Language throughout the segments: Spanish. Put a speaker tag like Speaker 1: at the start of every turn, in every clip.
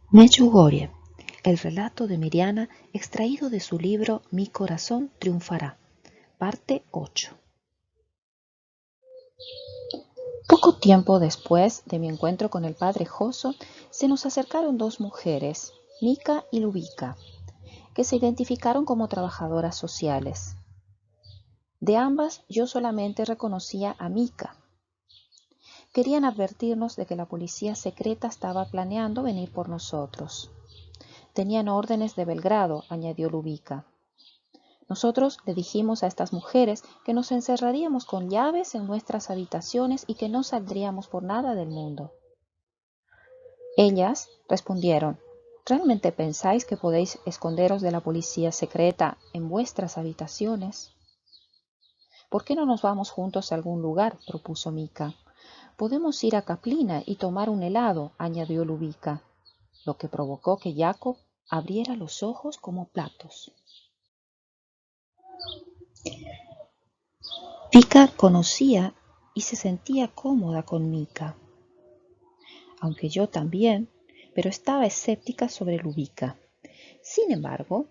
Speaker 1: Medjugorje, el relato de Miriana extraído de su libro Mi corazón triunfará, parte 8. Poco tiempo después de mi encuentro con el padre Joso, se nos acercaron dos mujeres, Mika y Lubika, que se identificaron como trabajadoras sociales. De ambas yo solamente reconocía a Mika. Querían advertirnos de que la policía secreta estaba planeando venir por nosotros. Tenían órdenes de Belgrado, añadió Lubika. Nosotros le dijimos a estas mujeres que nos encerraríamos con llaves en nuestras habitaciones y que no saldríamos por nada del mundo. Ellas respondieron, ¿realmente pensáis que podéis esconderos de la policía secreta en vuestras habitaciones? ¿Por qué no nos vamos juntos a algún lugar?, propuso Mika. Podemos ir a Kaplina y tomar un helado, añadió Lubika, lo que provocó que Jakob abriera los ojos como platos. Mika conocía y se sentía cómoda con Mika, aunque yo también, pero estaba escéptica sobre Lubika. Sin embargo,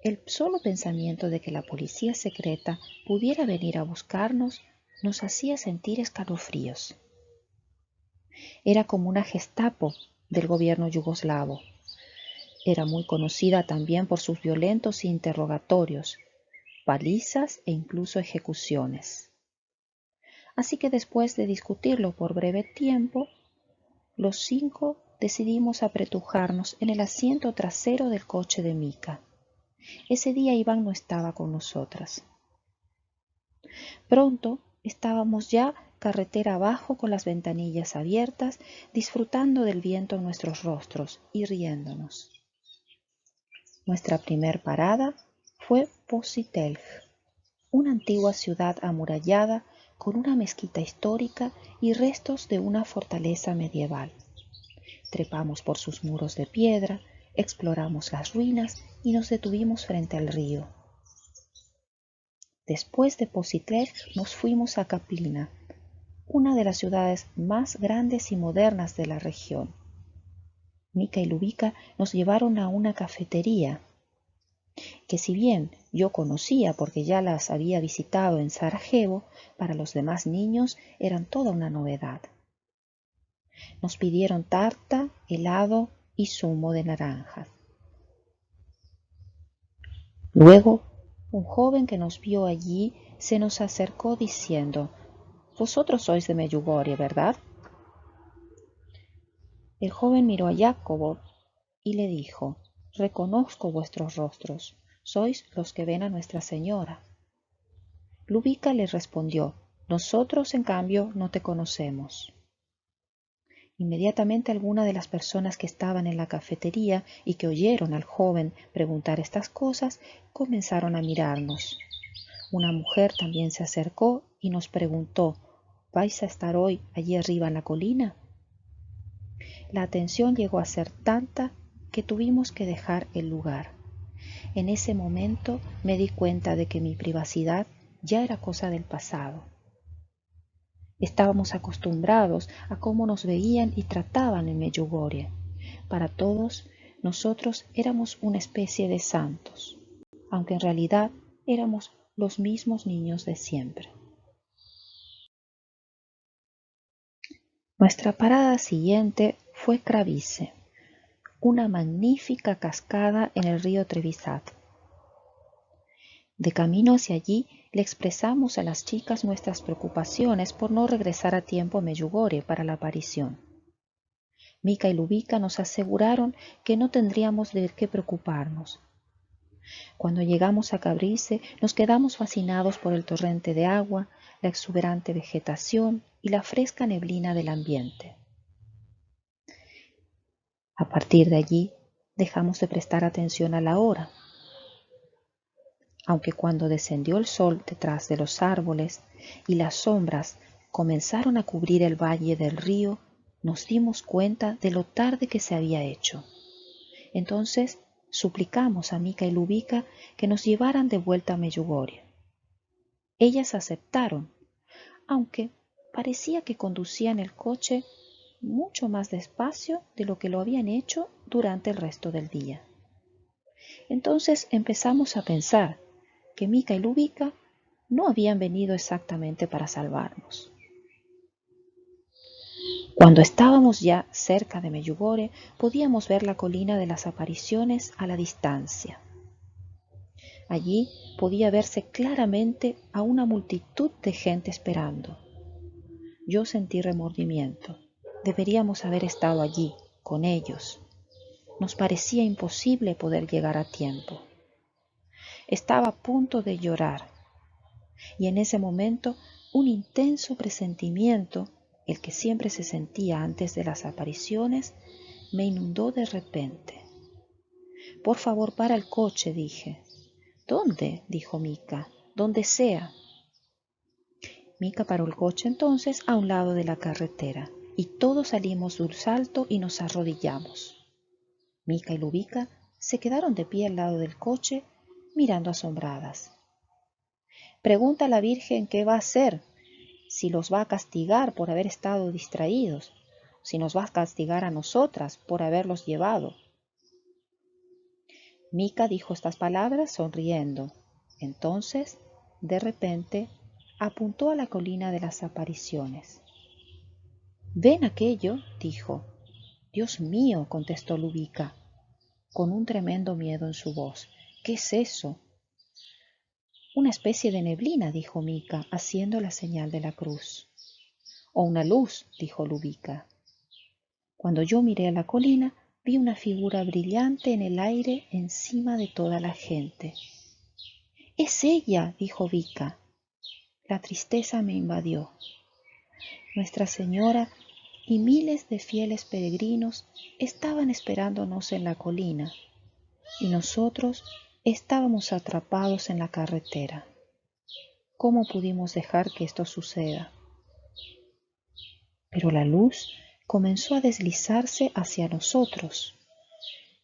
Speaker 1: el solo pensamiento de que la policía secreta pudiera venir a buscarnos nos hacía sentir escalofríos. Era como una Gestapo del gobierno yugoslavo. Era muy conocida también por sus violentos interrogatorios, palizas e incluso ejecuciones. Así que después de discutirlo por breve tiempo, los 5 decidimos apretujarnos en el asiento trasero del coche de Mika. Ese día Iván no estaba con nosotras. Pronto estábamos ya carretera abajo con las ventanillas abiertas, disfrutando del viento en nuestros rostros y riéndonos. Nuestra primer parada fue Positelj, una antigua ciudad amurallada con una mezquita histórica y restos de una fortaleza medieval. Trepamos por sus muros de piedra, exploramos las ruinas y nos detuvimos frente al río. Después de Positelj nos fuimos a Kaplina, una de las ciudades más grandes y modernas de la región. Mika y Lubika nos llevaron a una cafetería, que si bien yo conocía porque ya las había visitado en Sarajevo, para los demás niños eran toda una novedad. Nos pidieron tarta, helado y zumo de naranjas. Luego, un joven que nos vio allí se nos acercó diciendo, «Vosotros sois de Medjugorje, ¿verdad?». El joven miró a Jacobo y le dijo, «Reconozco vuestros rostros, sois los que ven a Nuestra Señora». Lubika le respondió, «Nosotros, en cambio, no te conocemos». Inmediatamente algunas de las personas que estaban en la cafetería y que oyeron al joven preguntar estas cosas comenzaron a mirarnos. Una mujer también se acercó y nos preguntó, ¿vais a estar hoy allí arriba en la colina? La atención llegó a ser tanta que tuvimos que dejar el lugar. En ese momento me di cuenta de que mi privacidad ya era cosa del pasado. Estábamos acostumbrados a cómo nos veían y trataban en Medjugorje. Para todos, nosotros éramos una especie de santos, aunque en realidad éramos los mismos niños de siempre. Nuestra parada siguiente fue Kravice, una magnífica cascada en el río Trevisat. De camino hacia allí le expresamos a las chicas nuestras preocupaciones por no regresar a tiempo a Medjugorje para la aparición. Mika y Lubika nos aseguraron que no tendríamos de qué preocuparnos. Cuando llegamos a Kabrize nos quedamos fascinados por el torrente de agua, la exuberante vegetación y la fresca neblina del ambiente. A partir de allí dejamos de prestar atención a la hora. Aunque cuando descendió el sol detrás de los árboles y las sombras comenzaron a cubrir el valle del río, nos dimos cuenta de lo tarde que se había hecho. Entonces suplicamos a Mika y Lubika que nos llevaran de vuelta a Medjugorje. Ellas aceptaron, aunque parecía que conducían el coche mucho más despacio de lo que lo habían hecho durante el resto del día. Entonces empezamos a pensar que Mica y Lubica no habían venido exactamente para salvarnos. Cuando estábamos ya cerca de Meyugore, podíamos ver la colina de las apariciones a la distancia. Allí podía verse claramente a una multitud de gente esperando. Yo sentí remordimiento. Deberíamos haber estado allí, con ellos. Nos parecía imposible poder llegar a tiempo. Estaba a punto de llorar, y en ese momento un intenso presentimiento, el que siempre se sentía antes de las apariciones, me inundó de repente. Por favor, para el coche, dije. ¿Dónde? Dijo Mica. Donde sea. Mica paró el coche entonces a un lado de la carretera, y todos salimos de un salto y nos arrodillamos. Mica y Lubica se quedaron de pie al lado del coche, mirando asombradas. Pregunta a la Virgen qué va a hacer, si los va a castigar por haber estado distraídos, si nos va a castigar a nosotras por haberlos llevado. Mica dijo estas palabras sonriendo. Entonces, de repente, apuntó a la colina de las apariciones. ¿Ven aquello? Dijo. Dios mío, contestó Lubica, con un tremendo miedo en su voz. ¿Qué es eso? Una especie de neblina, dijo Mica, haciendo la señal de la cruz. O una luz, dijo Lubica. Cuando yo miré a la colina, vi una figura brillante en el aire encima de toda la gente. «Es ella», dijo Mica. La tristeza me invadió. Nuestra Señora y miles de fieles peregrinos estaban esperándonos en la colina, y nosotros estábamos atrapados en la carretera. ¿Cómo pudimos dejar que esto suceda? Pero la luz comenzó a deslizarse hacia nosotros,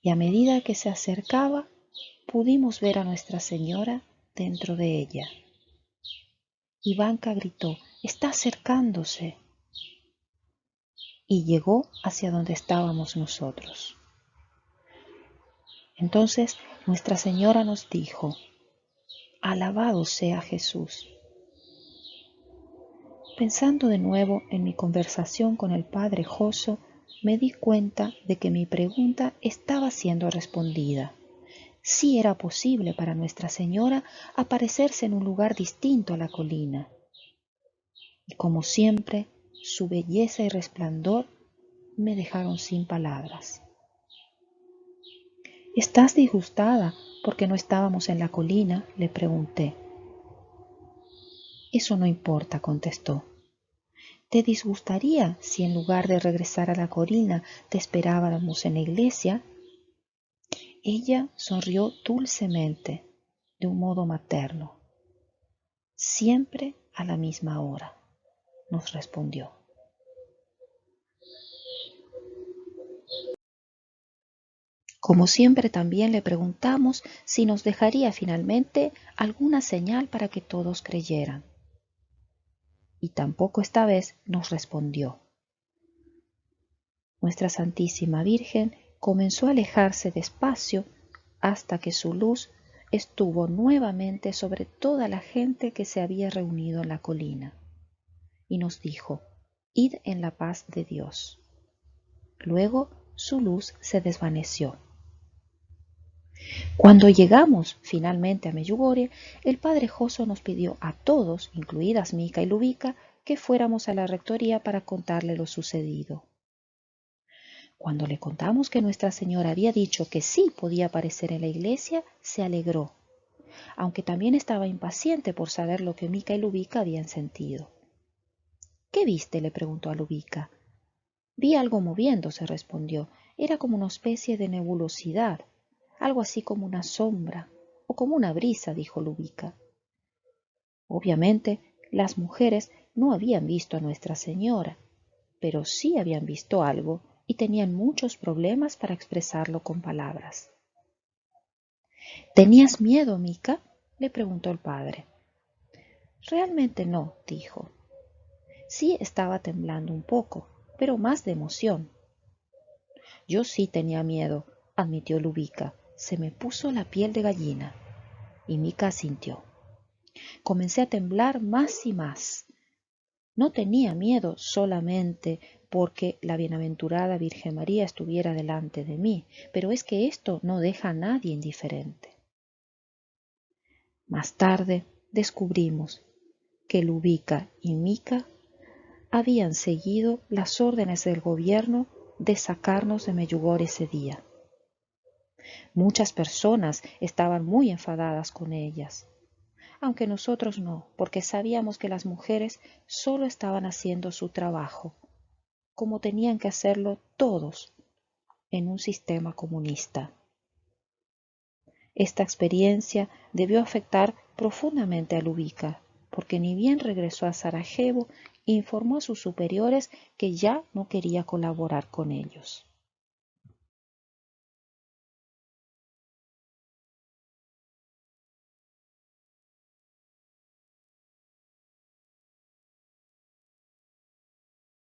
Speaker 1: y a medida que se acercaba, pudimos ver a Nuestra Señora dentro de ella. Ivanka gritó: «¡Está acercándose!» y llegó hacia donde estábamos nosotros. Entonces Nuestra Señora nos dijo: «Alabado sea Jesús». Pensando de nuevo en mi conversación con el Padre Joso, me di cuenta de que mi pregunta estaba siendo respondida. Sí era posible para Nuestra Señora aparecerse en un lugar distinto a la colina. Y como siempre, su belleza y resplandor me dejaron sin palabras. «¿Estás disgustada porque no estábamos en la colina?», le pregunté. «Eso no importa», contestó. «¿Te disgustaría si en lugar de regresar a la colina te esperábamos en la iglesia?» Ella sonrió dulcemente, de un modo materno. «Siempre a la misma hora», nos respondió. Como siempre, también le preguntamos si nos dejaría finalmente alguna señal para que todos creyeran. Y tampoco esta vez nos respondió. Nuestra Santísima Virgen comenzó a alejarse despacio hasta que su luz estuvo nuevamente sobre toda la gente que se había reunido en la colina, y nos dijo: «Id en la paz de Dios». Luego su luz se desvaneció. Cuando llegamos finalmente a Meyugore, el Padre Joso nos pidió a todos, incluidas Mica y Lubica, que fuéramos a la rectoría para contarle lo sucedido. Cuando le contamos que Nuestra Señora había dicho que sí podía aparecer en la iglesia, se alegró, aunque también estaba impaciente por saber lo que Mica y Lubica habían sentido. «¿Qué viste?», le preguntó a Lubica. «Vi algo moviéndose», respondió. «Era como una especie de nebulosidad, algo así como una sombra o como una brisa», dijo Lubica. Obviamente, las mujeres no habían visto a Nuestra Señora, pero sí habían visto algo y tenían muchos problemas para expresarlo con palabras. «¿Tenías miedo, Mica?», le preguntó el padre. «Realmente no», dijo. «Sí estaba temblando un poco, pero más de emoción». Yo sí tenía miedo, admitió Lubika. Se me puso la piel de gallina. Y Mica asintió. Comencé a temblar más y más. No tenía miedo solamente porque la bienaventurada Virgen María estuviera delante de mí, pero es que esto no deja a nadie indiferente. Más tarde descubrimos que Lubika y Mica habían seguido las órdenes del gobierno de sacarnos de Medjugorje ese día. Muchas personas estaban muy enfadadas con ellas, aunque nosotros no, porque sabíamos que las mujeres solo estaban haciendo su trabajo, como tenían que hacerlo todos en un sistema comunista. Esta experiencia debió afectar profundamente a Lubika, porque ni bien regresó a Sarajevo, informó a sus superiores que ya no quería colaborar con ellos.